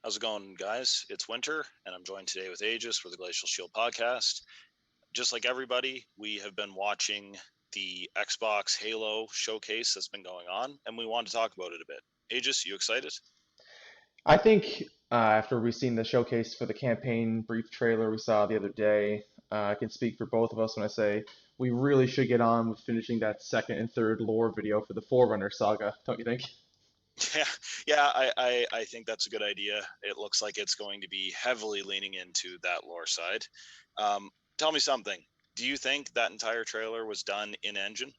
How's it going, guys? It's Winter, and I'm joined today with Aegis for the Glacial Shield podcast. Just like everybody, we have been watching the Xbox Halo showcase that's been going on, and we want to talk about it a bit. Aegis, you excited? I think after we've seen the showcase for the campaign brief trailer we saw the other day, I can speak for both of us when I say we really should get on with finishing that second and third lore video for the Forerunner saga, don't you think? Yeah, yeah, I think that's a good idea. It looks like it's going to be heavily leaning into that lore side. Tell me something. Do you think that entire trailer was done in engine?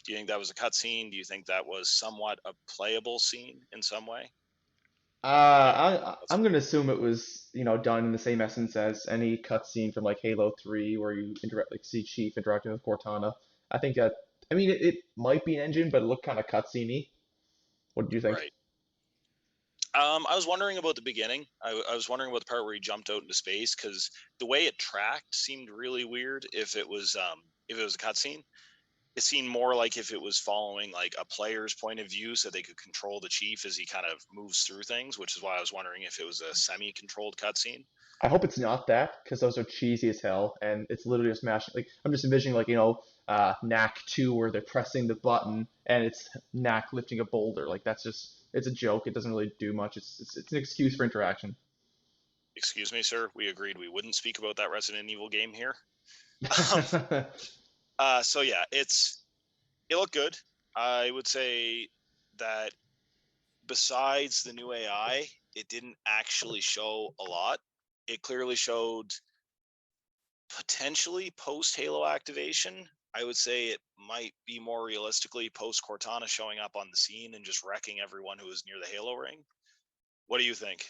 Do you think that was a cutscene? Do you think that was somewhat a playable scene in some way? What are your thoughts? I'm gonna assume it was, done in the same essence as any cutscene from like Halo 3 where you interact like see Chief interacting with Cortana. I think that I mean it might be an engine, but it looked kind of cutscene-y. What did you think? Right. I was wondering about the beginning. I was wondering about the part where he jumped out into space because the way it tracked seemed really weird. If it was a cutscene, it seemed more like if it was following like a player's point of view, so they could control the chief as he kind of moves through things. Which is why I was wondering if it was a semi-controlled cutscene. I hope it's not that because those are cheesy as hell, and it's literally just mashing. Like I'm just envisioning, like Knack 2 where they're pressing the button and it's Knack lifting a boulder. Like that's just it's a joke. It doesn't really do much. It's an excuse for interaction. Excuse me, sir. We agreed we wouldn't speak about that Resident Evil game here. Um, so yeah, it looked good. I would say that besides the new AI, it didn't actually show a lot. It clearly showed potentially post Halo activation. I would say it might be more realistically post Cortana showing up on the scene and just wrecking everyone who was near the Halo ring. What do you think?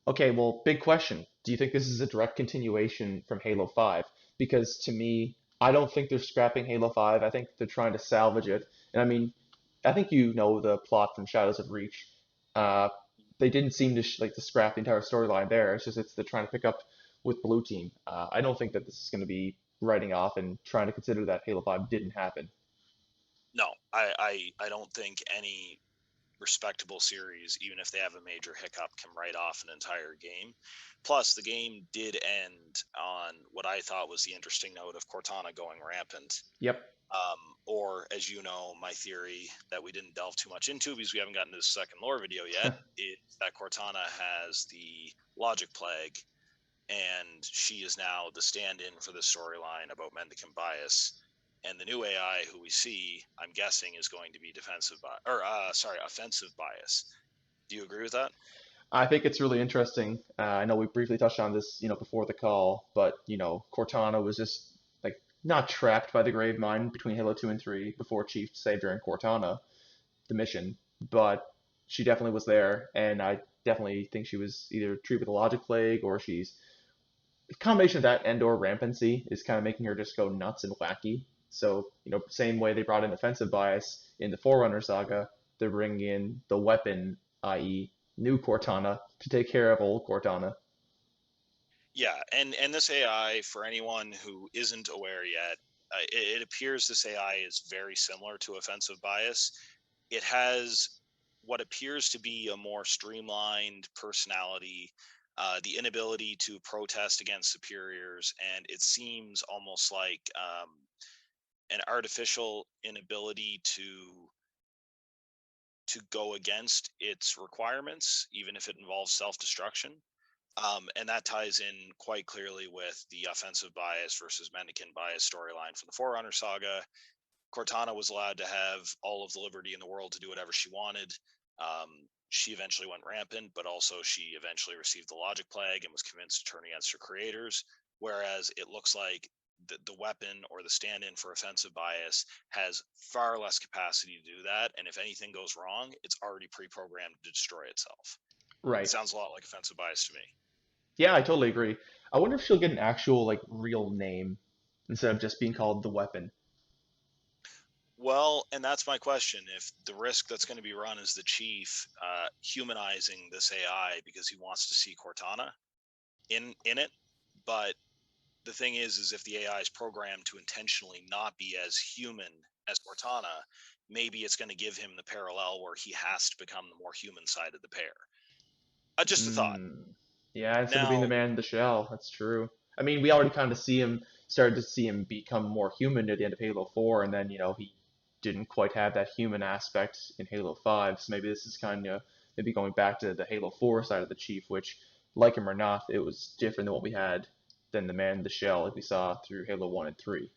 Okay, well, big question. Do you think this is a direct continuation from Halo 5? Because to me, I don't think they're scrapping Halo 5. I think they're trying to salvage it. And I mean, I think you know the plot from Shadows of Reach. Uh, they didn't seem to like to scrap the entire storyline there. It's just they're trying to pick up with Blue Team. I don't think that this is going to be writing off and trying to consider that Halo 5 didn't happen. No, I don't think any respectable series, even if they have a major hiccup, can write off an entire game. Plus, the game did end on what I thought was the interesting note of Cortana going rampant. Yep. Or, as you know, my theory that we didn't delve too much into because we haven't gotten to the second lore video yet is that Cortana has the logic plague, and she is now the stand-in for the storyline about mendicant bias. And the new AI who we see, I'm guessing, is going to be offensive bias. Do you agree with that? I think it's really interesting. I know we briefly touched on this, before the call, but Cortana was just like not trapped by the grave mine between Halo 2 and 3 before Chief saved her in Cortana, the mission, but she definitely was there, and I definitely think she was either treated with a logic plague or she's a combination of that and/or rampancy is kind of making her just go nuts and wacky. So, same way they brought in offensive bias in the Forerunner saga, they're bringing in the weapon, i.e., new Cortana, to take care of old Cortana. Yeah, and this AI, for anyone who isn't aware yet, it appears this AI is very similar to offensive bias. It has what appears to be a more streamlined personality, the inability to protest against superiors, and it seems almost like an artificial inability to go against its requirements, even if it involves self-destruction. And that ties in quite clearly with the offensive bias versus mendicant bias storyline from the Forerunner saga. Cortana was allowed to have all of the liberty in the world to do whatever she wanted. She eventually went rampant, but also she eventually received the logic plague and was convinced to turn against her creators. Whereas it looks like the weapon or the stand-in for offensive bias has far less capacity to do that. And if anything goes wrong, it's already pre-programmed to destroy itself. It Right. sounds a lot like offensive bias to me. Yeah, I totally agree. I wonder if she'll get an actual, like, real name instead of just being called the weapon. Well, and that's my question. If the risk that's going to be run is the chief humanizing this AI because he wants to see Cortana in it, but the thing is if the AI is programmed to intentionally not be as human as Cortana, maybe it's going to give him the parallel where he has to become the more human side of the pair. Just a thought. Mm. Yeah, instead of being the Now, man in the shell, that's true. I mean, we already kind of started to see him become more human at the end of Halo 4, and then, he didn't quite have that human aspect in Halo 5, so maybe this is kind of maybe going back to the Halo 4 side of the Chief, which, like him or not, it was different than what we had than the man in the shell like we saw through Halo 1 and 3.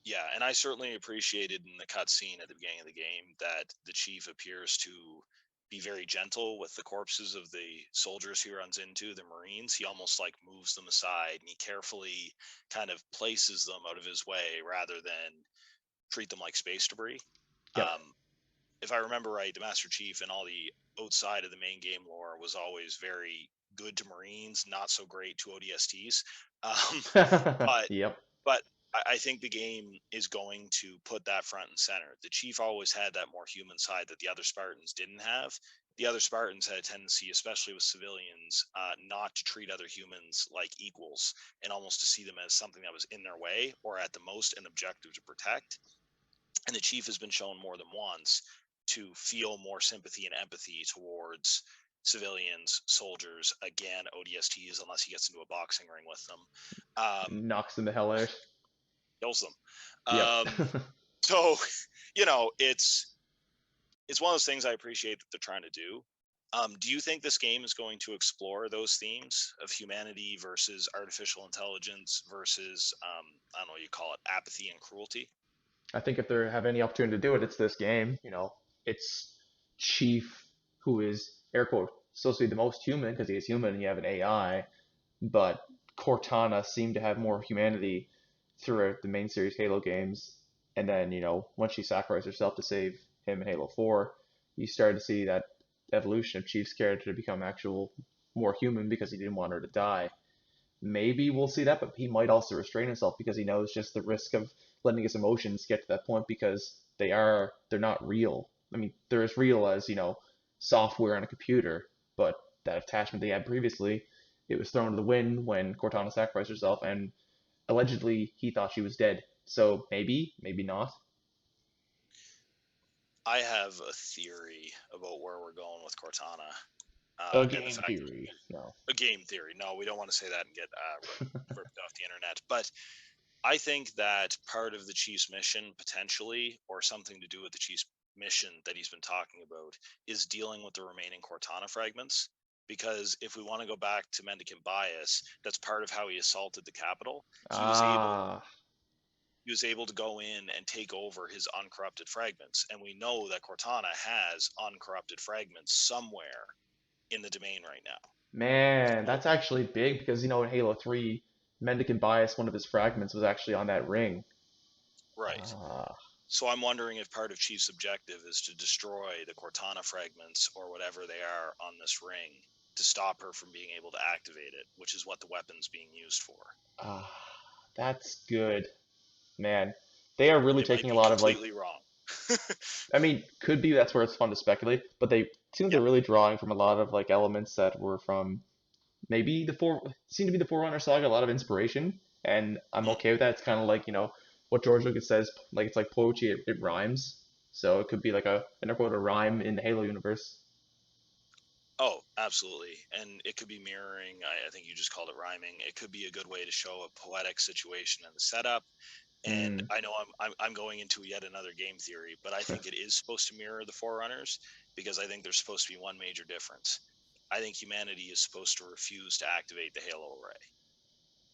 yeah, and I certainly appreciated in the cutscene at the beginning of the game that the chief appears to be very gentle with the corpses of the soldiers he runs into, the Marines. He almost like moves them aside and he carefully kind of places them out of his way rather than treat them like space debris. Yep. Um, if I remember right, the Master Chief and all the outside of the main game lore was always very good to Marines, not so great to ODSTs. Um, but Yep. but I think the game is going to put that front and center. The Chief always had that more human side that the other Spartans didn't have. The other Spartans had a tendency, especially with civilians, not to treat other humans like equals and almost to see them as something that was in their way or at the most an objective to protect. And the Chief has been shown more than once to feel more sympathy and empathy towards civilians, soldiers, again, ODSTs, unless he gets into a boxing ring with them. Um, Knocks them the hell out. Kills them. Yep. So, you know, it's one of those things I appreciate that they're trying to do. Do you think this game is going to explore those themes of humanity versus artificial intelligence versus I don't know what you call it, apathy and cruelty? I think if they have any opportunity to do it, it's this game. It's Chief, who is air quote supposed to be the most human because he is human and you have an AI, but Cortana seemed to have more humanity throughout the main series Halo games. And then, once she sacrificed herself to save him in Halo 4, you started to see that evolution of Chief's character to become actual more human because he didn't want her to die. Maybe we'll see that, but he might also restrain himself because he knows just the risk of letting his emotions get to that point because they're not real. I mean, they're as real as, software on a computer, but that attachment they had previously, it was thrown to the wind when Cortana sacrificed herself, and allegedly he thought she was dead. So maybe not. I have a theory about where we're going with Cortana, A and the game fact that theory. No. a game theory. No, we don't want to say that and get ripped off the internet. But I think that part of the Chiefs' mission, potentially, or something to do with the Chiefs' mission that he's been talking about, is dealing with the remaining Cortana fragments. Because if we want to go back to mendicant bias, that's part of how he assaulted the Capitol. Ah, He was able to go in and take over his uncorrupted fragments, and we know that Cortana has uncorrupted fragments somewhere in the domain right now. man, So, that's actually big because in Halo 3, Mendicant Bias, one of his fragments was actually on that ring. right. Ah, So I'm wondering if part of Chief's objective is to destroy the Cortana fragments or whatever they are on this ring to stop her from being able to activate it, which is what the weapon's being used for. ah, that's good, man. They are really It might taking a be lot of completely wrong. I mean, could be that's where it's fun to speculate, but they seem like Yeah. they're really drawing from a lot of elements that were from maybe seem to be the Forerunner saga, a lot of inspiration, and I'm Mm. okay with that. It's kind of like what George Lucas says, like it's like poetry, it rhymes, so it could be like an quote a rhyme in the Halo universe. Oh, absolutely. And it could be mirroring. I think you just called it rhyming. It could be a good way to show a poetic situation in the setup. And Hmm. I know I'm going into yet another game theory, but I think it is supposed to mirror the Forerunners because I think there's supposed to be one major difference. I think humanity is supposed to refuse to activate the Halo array.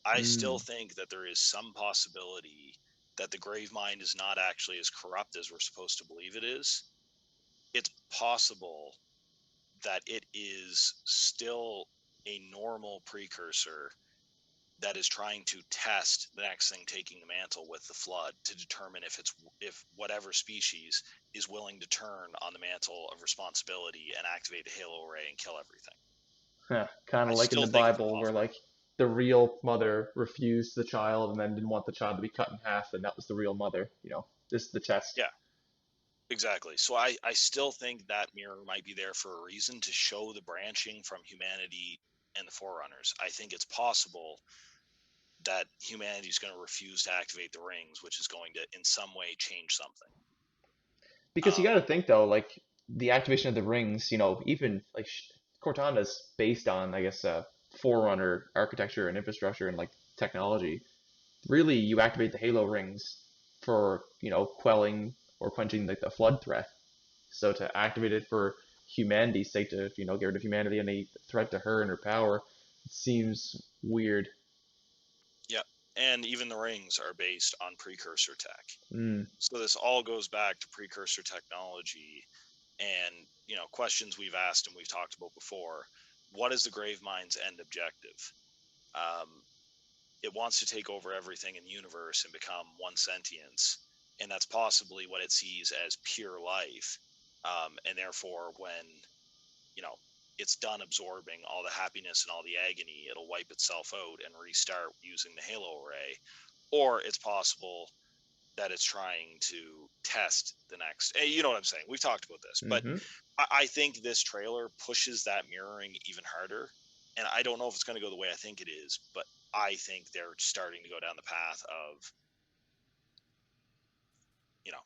I still Hmm. think that there is some possibility that the Grave Mind is not actually as corrupt as we're supposed to believe it is. It's possible that it is still a normal precursor that is trying to test the next thing taking the mantle with the flood to determine if whatever species is willing to turn on the mantle of responsibility and activate the halo array and kill everything. Kind I of like in still the think it's Bible, where possible. like the real mother refused the child and then didn't want the child to be cut in half, and that was the real mother. This is the test. Yeah, exactly. So I still think that mirror might be there for a reason to show the branching from humanity and the forerunners. I think it's possible that humanity is going to refuse to activate the rings, which is going to in some way change something. Because you got to Um, think though, like the activation of the rings, even like Cortana's based on, I guess, Forerunner architecture and infrastructure and like technology. Really, you activate the Halo rings for quelling or quenching the flood threat. So to activate it for humanity's sake, to get rid of humanity and any threat to her and her power, it seems weird. Yep. And even the rings are based on precursor tech. Mm, So this all goes back to precursor technology and, questions we've asked and we've talked about before. What is the Gravemind's end objective? Um, it wants to take over everything in the universe and become one sentience, and that's possibly what it sees as pure life. And therefore, when you know it's done absorbing all the happiness and all the agony, it'll wipe itself out and restart using the halo array. Or it's possible that it's trying to test the next, you know what I'm saying, we've talked about this, but hmm I think this trailer pushes that mirroring even harder, and I don't know if it's going to go the way I think it is, but I think they're starting to go down the path of, you know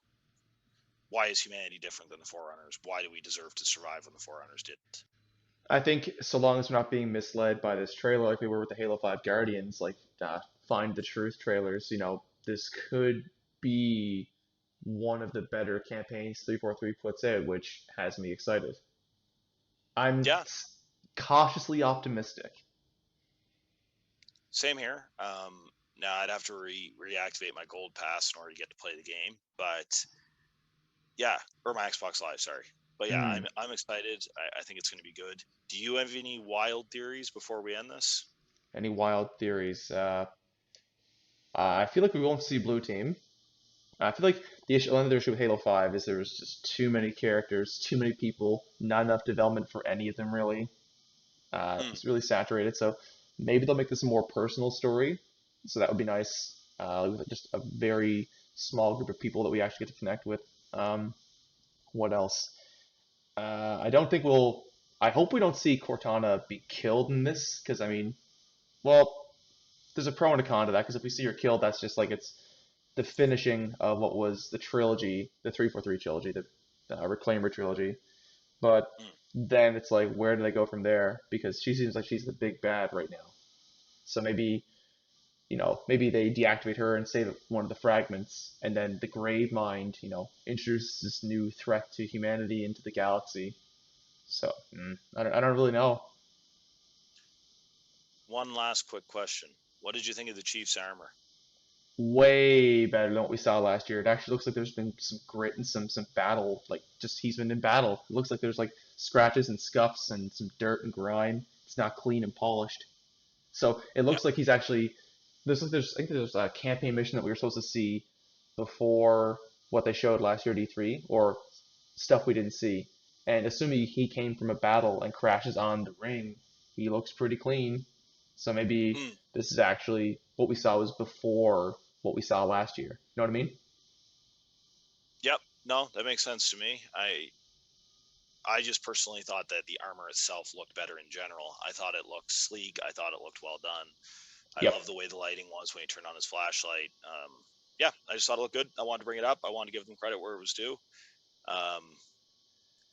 why is humanity different than the Forerunners? Why do we deserve to survive when the Forerunners didn't? I think so long as we're not being misled by this trailer like we were with the Halo 5 Guardians, like Find the Truth trailers, this could be one of the better campaigns 343 puts out, which has me excited. I'm Yeah, cautiously optimistic. same here. Now I'd have to reactivate my gold pass in order to get to play the game, but yeah, or my Xbox Live, sorry. But yeah, Hmm. I'm excited. I think it's going to be good. Do you have any wild theories before we end this? Any wild theories? I feel like we won't see Blue Team. I feel like another issue with Halo 5 is there was just too many characters, too many people, not enough development for any of them really. Mm, It's really saturated, so maybe they'll make this a more personal story. So that would be nice. With just a very small group of people that we actually get to connect with. What else? I don't think we'll. I hope we don't see Cortana be killed in this, because I mean, well, there's a pro and a con to that. Because if we see her killed, that's just like it's the finishing of what was the trilogy, the 343 trilogy, the Reclaimer trilogy. But mm. then it's like, where do they go from there? Because she seems like she's the big bad right now. So maybe they deactivate her and save one of the fragments, and then the Grave Mind, introduces this new threat to humanity into the galaxy. So I don't really know. One last quick question. What did you think of the Chief's armor? Way better than what we saw last year. It actually looks like there's been some grit and some battle. Like just he's been in battle. It looks like there's like scratches and scuffs and some dirt and grime. It's not clean and polished. So it Yeah. looks like he's actually I think there's a campaign mission that we were supposed to see before what they showed last year at E3, or stuff we didn't see. And assuming he came from a battle and crashes on the ring, he looks pretty clean. So maybe Mm, this is actually what we saw was before what we saw last year. You know what I mean? yep. No, that makes sense to me. I just personally thought that the armor itself looked better in general. I thought it looked sleek. I thought it looked well done. I Yep. love the way the lighting was when he turned on his flashlight. Yeah, I just thought it looked good. I wanted to bring it up. I wanted to give them credit where it was due. Um,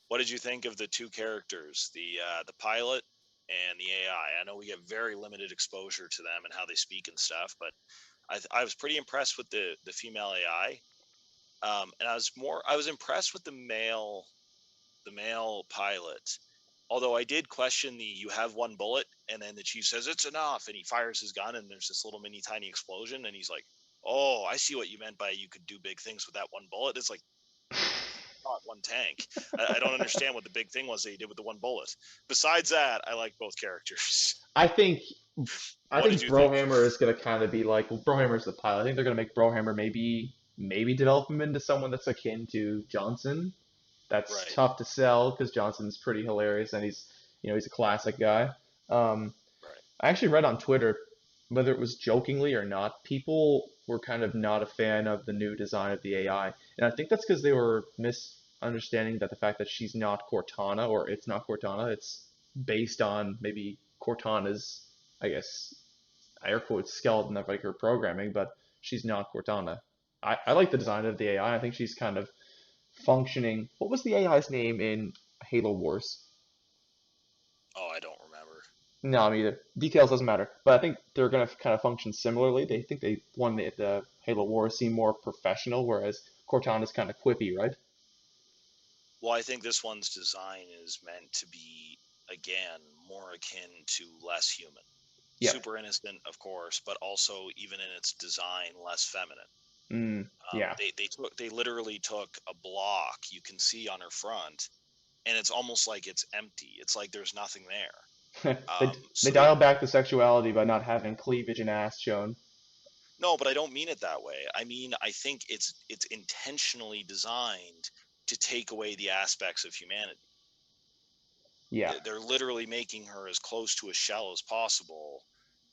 what did you think of the two characters, the pilot and the AI? I know we get very limited exposure to them and how they speak and stuff, but I was pretty impressed with the female AI. And I was impressed with the male pilot. Although I did question the you have one bullet, and then the chief says it's enough, and he fires his gun, and there's this little mini tiny explosion, and he's like, "Oh, I see what you meant by you could do big things with that one bullet." It's like not one tank. I don't understand what the big thing was that he did with the one bullet. Besides that, I like both characters. I think I What did think you think? Brohammer is gonna kind of be like, well, Brohammer's the pilot. I think they're gonna make Brohammer maybe develop him into someone that's akin to Johnson. That's Right, tough to sell because Johnson's pretty hilarious and he's a classic guy. Um, right. I actually read on Twitter, whether it was jokingly or not, people were kind of not a fan of the new design of the AI, and I think that's because they were misunderstanding that the fact that she's not Cortana or it's not Cortana, it's based on maybe Cortana's, I guess, air quotes skeleton of like her programming, but she's not Cortana. I like the design of the AI. I think she's kind of functioning. What was the AI's name in Halo Wars? Oh, I don't remember. No, me either. Details doesn't matter, but I think they're gonna kind of function similarly. They think they won the Halo Wars seem more professional, whereas Cortana's kind of quippy, right? Well, I think this one's design is meant to be, again, more akin to less human. Yep. Super innocent, of course, but also even in its design, less feminine. Yeah. They literally took a block you can see on her front, and it's almost like it's empty. It's like there's nothing there. They dial back the sexuality by not having cleavage and ass shown. No, but I don't mean it that way. I mean, I think it's intentionally designed to take away the aspects of humanity. Yeah. They're literally making her as close to a shell as possible,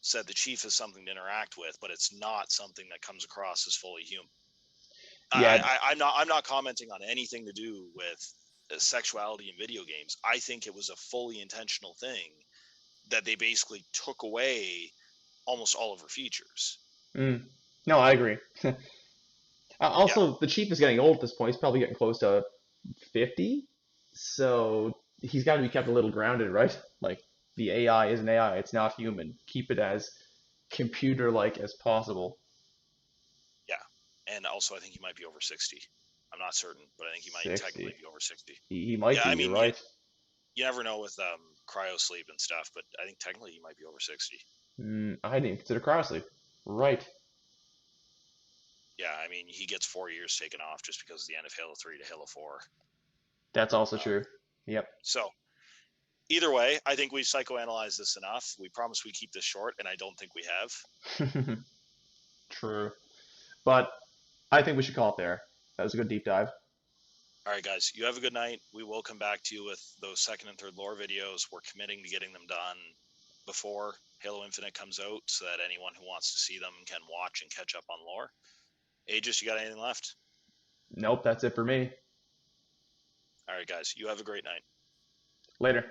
so that the chief has something to interact with, but it's not something that comes across as fully human. Yeah. I'm not commenting on anything to do with sexuality in video games. I think it was a fully intentional thing that they basically took away almost all of her features. Mm. No, I agree. Yeah, Also, the chief is getting old at this point. He's probably getting close to 50, so he's got to be kept a little grounded, right? Like the AI is an AI; it's not human. Keep it as computer-like as possible. yeah. And also, I think he might be over 60. I'm not certain, but I think he might technically 60. be over 60. He might Yeah, be. I You're mean, right. you never know with cryo sleep and stuff, but I think technically he might be over 60. I didn't even consider Crossley. Right. Yeah, I mean, he gets 4 years taken off just because of the end of Halo 3 to Halo 4. That's also Um, true. Yep. so either way, I think we've psychoanalyzed this enough. We promise we keep this short, and I don't think we have. True. But I think we should call it there. That was a good deep dive. All right, guys, you have a good night. We will come back to you with those second and third lore videos. We're committing to getting them done before Halo Infinite comes out so that anyone who wants to see them can watch and catch up on lore. Aegis, you got anything left? Nope, that's it for me. All right, guys, you have a great night. Later.